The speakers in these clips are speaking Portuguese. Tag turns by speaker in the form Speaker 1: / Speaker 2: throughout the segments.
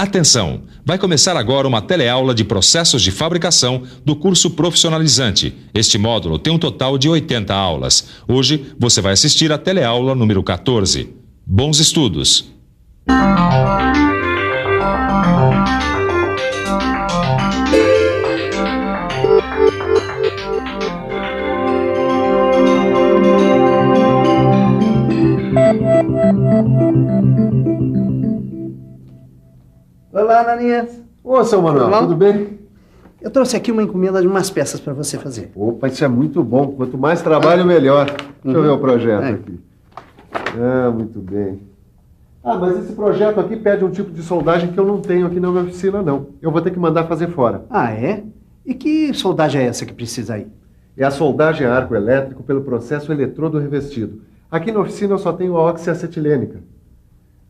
Speaker 1: Atenção! Vai começar agora uma teleaula de processos de fabricação do curso profissionalizante. Este módulo tem um total de 80 aulas. Hoje você vai assistir a teleaula número 14. Bons estudos!
Speaker 2: Olá, Ananias.
Speaker 3: Ô, seu Manuel, tudo bem?
Speaker 2: Eu trouxe aqui uma encomenda de umas peças para você fazer.
Speaker 3: Opa, isso é muito bom. Quanto mais trabalho, melhor. Deixa eu ver o projeto aqui. Muito bem. Mas esse projeto aqui pede um tipo de soldagem que eu não tenho aqui na minha oficina, não. Eu vou ter que mandar fazer fora.
Speaker 2: Ah, é? E que soldagem é essa que precisa aí?
Speaker 3: É a soldagem a arco elétrico pelo processo eletrodo revestido. Aqui na oficina eu só tenho a oxiacetilênica.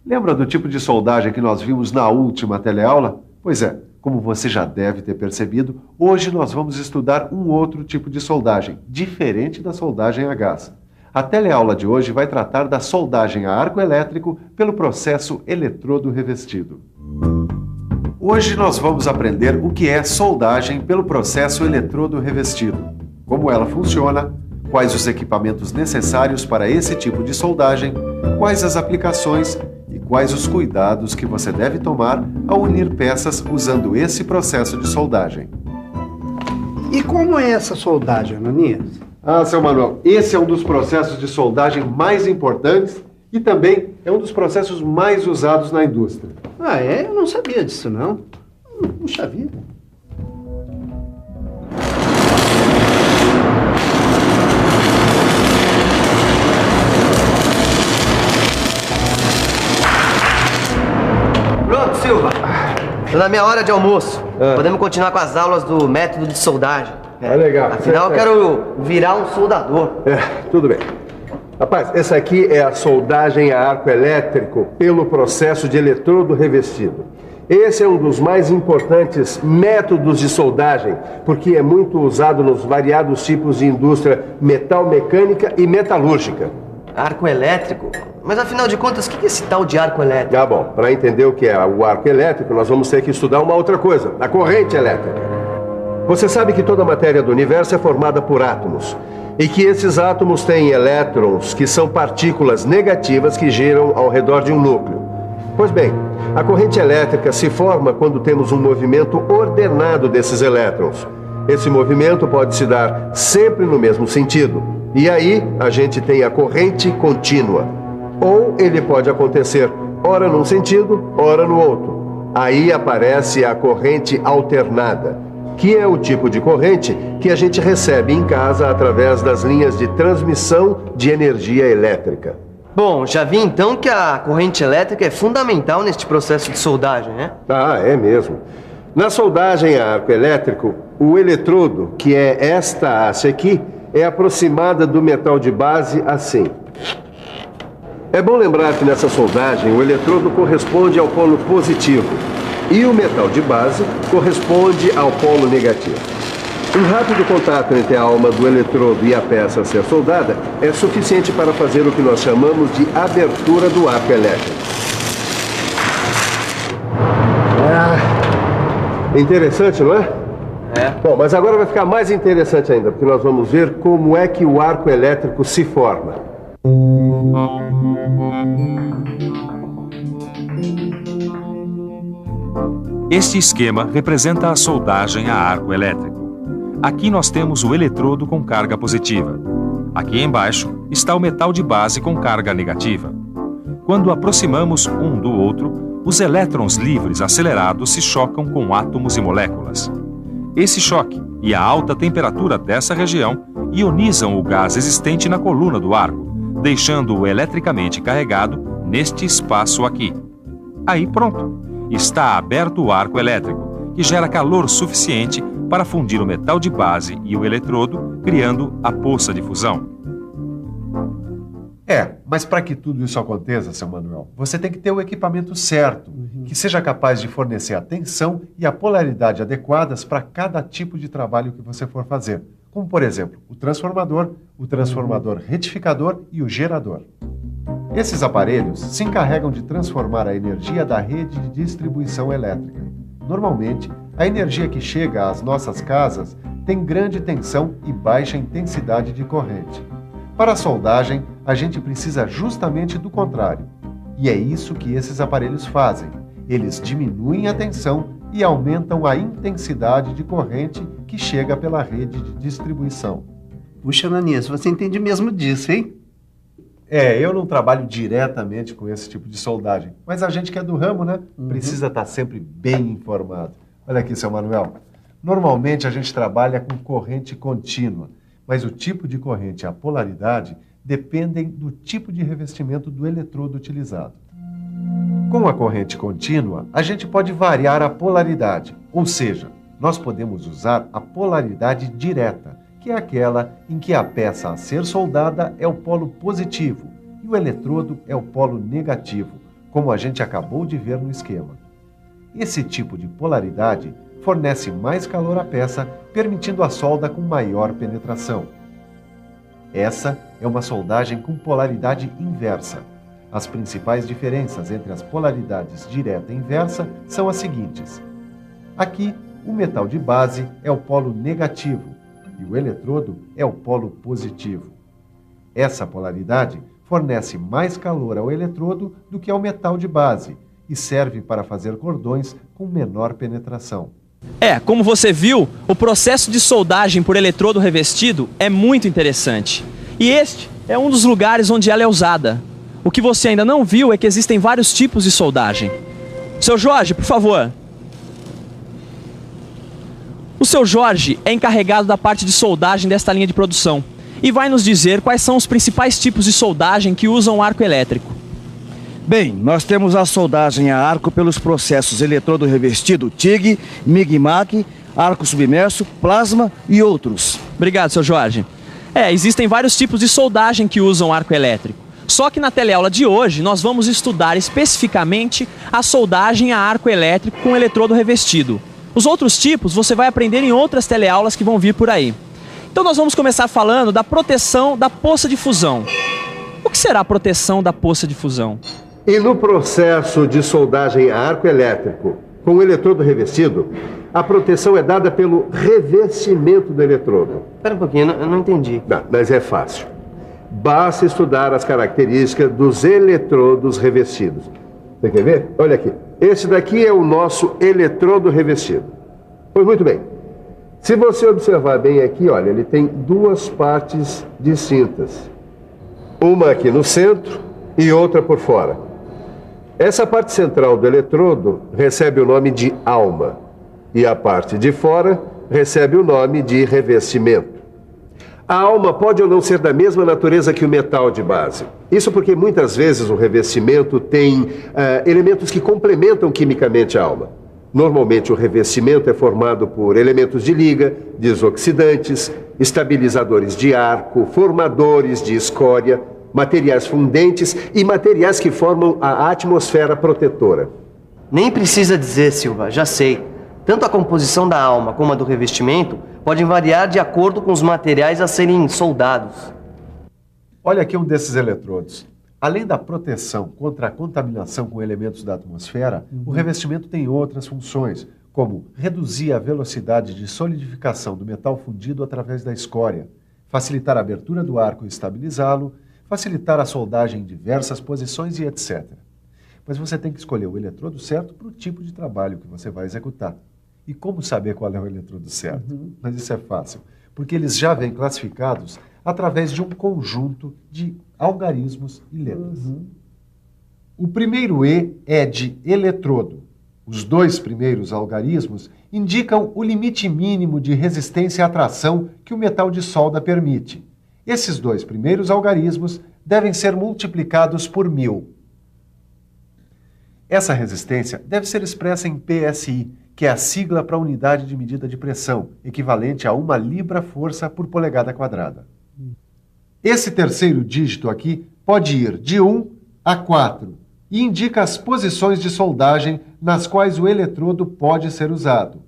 Speaker 3: Lembra do tipo de soldagem que nós vimos na última teleaula? Pois é, como você já deve ter percebido, hoje nós vamos estudar um outro tipo de soldagem, diferente da soldagem a gás. A teleaula de hoje vai tratar da soldagem a arco elétrico pelo processo eletrodo revestido. Hoje nós vamos aprender o que é soldagem pelo processo eletrodo revestido, como ela funciona, quais os equipamentos necessários para esse tipo de soldagem, quais as aplicações e quais os cuidados que você deve tomar ao unir peças usando esse processo de soldagem.
Speaker 2: E como é essa soldagem, Ananias?
Speaker 3: Seu Manuel, esse é um dos processos de soldagem mais importantes e também é um dos processos mais usados na indústria.
Speaker 2: Ah, é? Eu não sabia disso, não. Puxa vida.
Speaker 4: Pronto, Silva. Tô na minha hora de almoço. Podemos continuar com as aulas do método de soldagem.
Speaker 3: Legal.
Speaker 4: Afinal, eu quero virar um soldador.
Speaker 3: Tudo bem. Rapaz, essa aqui é a soldagem a arco elétrico pelo processo de eletrodo revestido. Esse é um dos mais importantes métodos de soldagem, porque é muito usado nos variados tipos de indústria metal-mecânica e metalúrgica.
Speaker 4: Arco elétrico? Mas afinal de contas, o que é esse tal de arco elétrico?
Speaker 3: Bom, para entender o que é o arco elétrico, nós vamos ter que estudar uma outra coisa, a corrente elétrica. Você sabe que toda a matéria do universo é formada por átomos, e que esses átomos têm elétrons, que são partículas negativas que giram ao redor de um núcleo. Pois bem, a corrente elétrica se forma quando temos um movimento ordenado desses elétrons. Esse movimento pode se dar sempre no mesmo sentido. E aí, a gente tem a corrente contínua. Ou ele pode acontecer ora num sentido, ora no outro. Aí aparece a corrente alternada, que é o tipo de corrente que a gente recebe em casa através das linhas de transmissão de energia elétrica.
Speaker 4: Bom, já vi então que a corrente elétrica é fundamental neste processo de soldagem, né?
Speaker 3: É mesmo. Na soldagem a arco elétrico, o eletrodo, que é esta haste aqui, é aproximada do metal de base assim. É bom lembrar que nessa soldagem o eletrodo corresponde ao polo positivo e o metal de base corresponde ao polo negativo. Um rápido contato entre a alma do eletrodo e a peça a ser soldada é suficiente para fazer o que nós chamamos de abertura do arco elétrico. Interessante, não é? Bom, mas agora vai ficar mais interessante ainda, porque nós vamos ver como é que o arco elétrico se forma.
Speaker 1: Este esquema representa a soldagem a arco elétrico. Aqui nós temos o eletrodo com carga positiva. Aqui embaixo está o metal de base com carga negativa. Quando aproximamos um do outro, os elétrons livres acelerados se chocam com átomos e moléculas. Esse choque e a alta temperatura dessa região ionizam o gás existente na coluna do arco, deixando-o eletricamente carregado neste espaço aqui. Aí pronto, está aberto o arco elétrico, que gera calor suficiente para fundir o metal de base e o eletrodo, criando a poça de fusão.
Speaker 3: Mas para que tudo isso aconteça, seu Manuel, você tem que ter o equipamento certo, que seja capaz de fornecer a tensão e a polaridade adequadas para cada tipo de trabalho que você for fazer. Como, por exemplo, o transformador retificador e o gerador. Esses aparelhos se encarregam de transformar a energia da rede de distribuição elétrica. Normalmente, a energia que chega às nossas casas tem grande tensão e baixa intensidade de corrente. Para a soldagem, a gente precisa justamente do contrário. E é isso que esses aparelhos fazem. Eles diminuem a tensão e aumentam a intensidade de corrente que chega pela rede de distribuição.
Speaker 2: Puxa, Ananias, você entende mesmo disso, hein?
Speaker 3: Eu não trabalho diretamente com esse tipo de soldagem, mas a gente que é do ramo, né, precisa estar sempre bem informado. Olha aqui, seu Manuel. Normalmente a gente trabalha com corrente contínua, mas o tipo de corrente e a polaridade dependem do tipo de revestimento do eletrodo utilizado. Com a corrente contínua, a gente pode variar a polaridade, ou seja, nós podemos usar a polaridade direta, que é aquela em que a peça a ser soldada é o polo positivo e o eletrodo é o polo negativo, como a gente acabou de ver no esquema. Esse tipo de polaridade fornece mais calor à peça, permitindo a solda com maior penetração. Essa é uma soldagem com polaridade inversa. As principais diferenças entre as polaridades direta e inversa são as seguintes. Aqui, o metal de base é o polo negativo e o eletrodo é o polo positivo. Essa polaridade fornece mais calor ao eletrodo do que ao metal de base e serve para fazer cordões com menor penetração.
Speaker 5: Como você viu, o processo de soldagem por eletrodo revestido é muito interessante. E este é um dos lugares onde ela é usada. O que você ainda não viu é que existem vários tipos de soldagem. Seu Jorge, por favor. O seu Jorge é encarregado da parte de soldagem desta linha de produção e vai nos dizer quais são os principais tipos de soldagem que usam arco elétrico.
Speaker 6: Bem, nós temos a soldagem a arco pelos processos eletrodo revestido, TIG, MIG-MAC, arco submerso, plasma e outros.
Speaker 5: Obrigado, seu Jorge. Existem vários tipos de soldagem que usam arco elétrico. Só que na teleaula de hoje nós vamos estudar especificamente a soldagem a arco elétrico com eletrodo revestido. Os outros tipos você vai aprender em outras teleaulas que vão vir por aí. Então nós vamos começar falando da proteção da poça de fusão. O que será a proteção da poça de fusão?
Speaker 3: E no processo de soldagem a arco elétrico com o eletrodo revestido, a proteção é dada pelo revestimento do eletrodo.
Speaker 4: Espera um pouquinho, eu não entendi.
Speaker 3: Não, mas é fácil. Basta estudar as características dos eletrodos revestidos. Você quer ver? Olha aqui. Esse daqui é o nosso eletrodo revestido. Pois muito bem. Se você observar bem aqui, olha, ele tem duas partes distintas. Uma aqui no centro e outra por fora. Essa parte central do eletrodo recebe o nome de alma e a parte de fora recebe o nome de revestimento. A alma pode ou não ser da mesma natureza que o metal de base. Isso porque muitas vezes o revestimento tem elementos que complementam quimicamente a alma. Normalmente o revestimento é formado por elementos de liga, desoxidantes, estabilizadores de arco, formadores de escória, materiais fundentes e materiais que formam a atmosfera protetora.
Speaker 4: Nem precisa dizer, Silva, já sei. Tanto a composição da alma como a do revestimento podem variar de acordo com os materiais a serem soldados.
Speaker 3: Olha aqui um desses eletrodos. Além da proteção contra a contaminação com elementos da atmosfera, o revestimento tem outras funções, como reduzir a velocidade de solidificação do metal fundido através da escória, facilitar a abertura do arco e estabilizá-lo, facilitar a soldagem em diversas posições e etc. Mas você tem que escolher o eletrodo certo para o tipo de trabalho que você vai executar. E como saber qual é o eletrodo certo? Mas isso é fácil, porque eles já vêm classificados através de um conjunto de algarismos e letras. O primeiro E é de eletrodo. Os dois primeiros algarismos indicam o limite mínimo de resistência à tração que o metal de solda permite. Esses dois primeiros algarismos devem ser multiplicados por 1000. Essa resistência deve ser expressa em PSI, que é a sigla para a unidade de medida de pressão, equivalente a 1 libra-força por polegada quadrada. Esse terceiro dígito aqui pode ir de 1 a 4 e indica as posições de soldagem nas quais o eletrodo pode ser usado.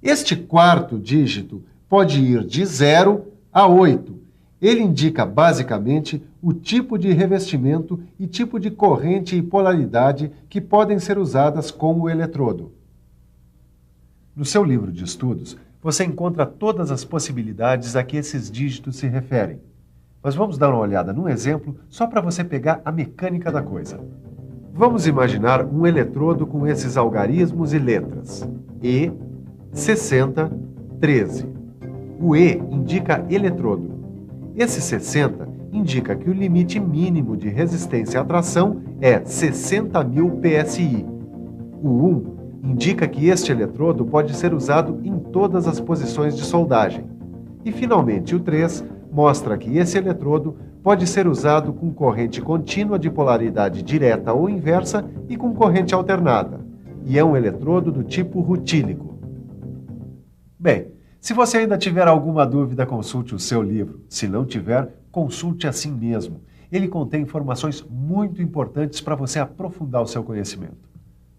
Speaker 3: Este quarto dígito pode ir de 0 a 8 Ele indica, basicamente, o tipo de revestimento e tipo de corrente e polaridade que podem ser usadas com o eletrodo. No seu livro de estudos, você encontra todas as possibilidades a que esses dígitos se referem. Mas vamos dar uma olhada num exemplo só para você pegar a mecânica da coisa. Vamos imaginar um eletrodo com esses algarismos e letras. E, 60, 13. O E indica eletrodo. Esse 60 indica que o limite mínimo de resistência à tração é 60.000 PSI. O 1 indica que este eletrodo pode ser usado em todas as posições de soldagem. E, finalmente, o 3 mostra que esse eletrodo pode ser usado com corrente contínua de polaridade direta ou inversa e com corrente alternada. E é um eletrodo do tipo rutílico. Bem, se você ainda tiver alguma dúvida, consulte o seu livro. Se não tiver, consulte assim mesmo. Ele contém informações muito importantes para você aprofundar o seu conhecimento.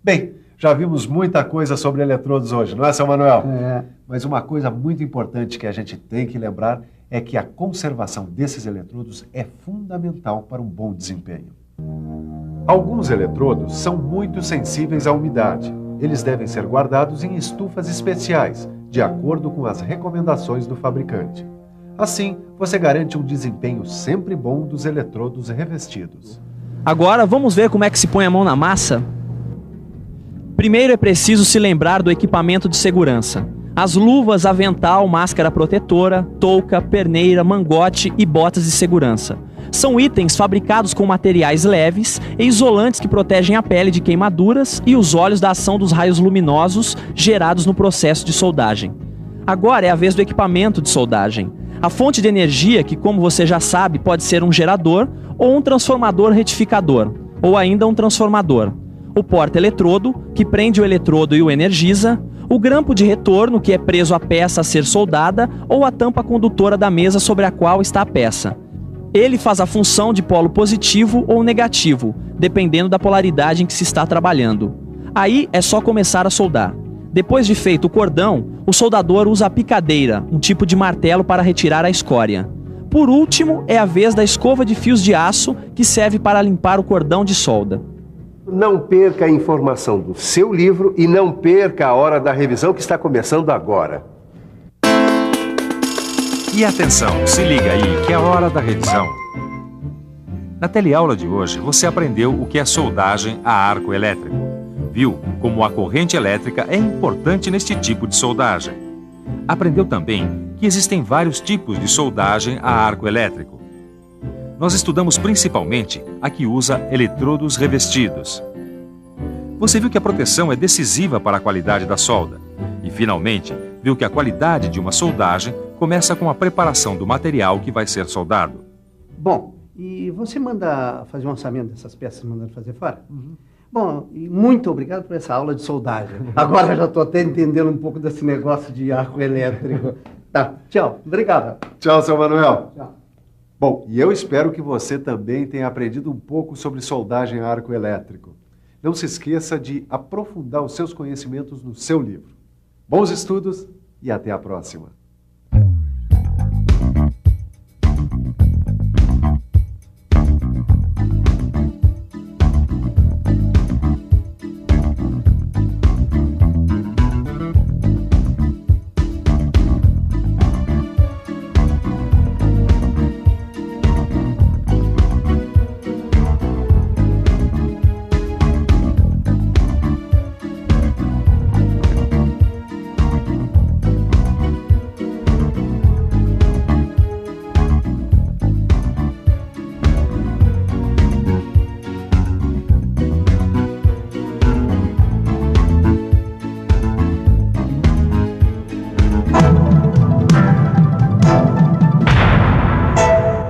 Speaker 3: Bem, já vimos muita coisa sobre eletrodos hoje, não é, seu Manuel?
Speaker 2: É.
Speaker 3: Mas uma coisa muito importante que a gente tem que lembrar é que a conservação desses eletrodos é fundamental para um bom desempenho. Alguns eletrodos são muito sensíveis à umidade. Eles devem ser guardados em estufas especiais, de acordo com as recomendações do fabricante. Assim, você garante um desempenho sempre bom dos eletrodos revestidos.
Speaker 5: Agora vamos ver como é que se põe a mão na massa? Primeiro é preciso se lembrar do equipamento de segurança. As luvas, avental, máscara protetora, touca, perneira, mangote e botas de segurança. São itens fabricados com materiais leves e isolantes que protegem a pele de queimaduras e os olhos da ação dos raios luminosos gerados no processo de soldagem. Agora é a vez do equipamento de soldagem. A fonte de energia, que como você já sabe, pode ser um gerador ou um transformador retificador, ou ainda um transformador. O porta-eletrodo, que prende o eletrodo e o energiza, o grampo de retorno, que é preso à peça a ser soldada, ou a tampa condutora da mesa sobre a qual está a peça. Ele faz a função de polo positivo ou negativo, dependendo da polaridade em que se está trabalhando. Aí é só começar a soldar. Depois de feito o cordão, o soldador usa a picadeira, um tipo de martelo para retirar a escória. Por último, é a vez da escova de fios de aço, que serve para limpar o cordão de solda.
Speaker 2: Não perca a informação do seu livro e não perca a hora da revisão que está começando agora.
Speaker 1: E atenção, se liga aí que é a hora da revisão. Na teleaula de hoje, você aprendeu o que é soldagem a arco elétrico. Viu como a corrente elétrica é importante neste tipo de soldagem. Aprendeu também que existem vários tipos de soldagem a arco elétrico. Nós estudamos principalmente a que usa eletrodos revestidos. Você viu que a proteção é decisiva para a qualidade da solda. E, finalmente, viu que a qualidade de uma soldagem começa com a preparação do material que vai ser soldado.
Speaker 2: Bom, e você manda fazer um orçamento dessas peças mandando fazer fora? Bom, e muito obrigado por essa aula de soldagem. Agora já estou até entendendo um pouco desse negócio de arco elétrico. Tá, tchau. Obrigado.
Speaker 3: Tchau, seu Manuel.
Speaker 2: Tchau.
Speaker 3: Bom, e eu espero que você também tenha aprendido um pouco sobre soldagem a arco elétrico. Não se esqueça de aprofundar os seus conhecimentos no seu livro. Bons estudos e até a próxima.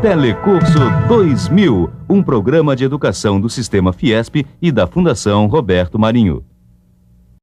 Speaker 7: Telecurso 2000, um programa de educação do Sistema Fiesp e da Fundação Roberto Marinho.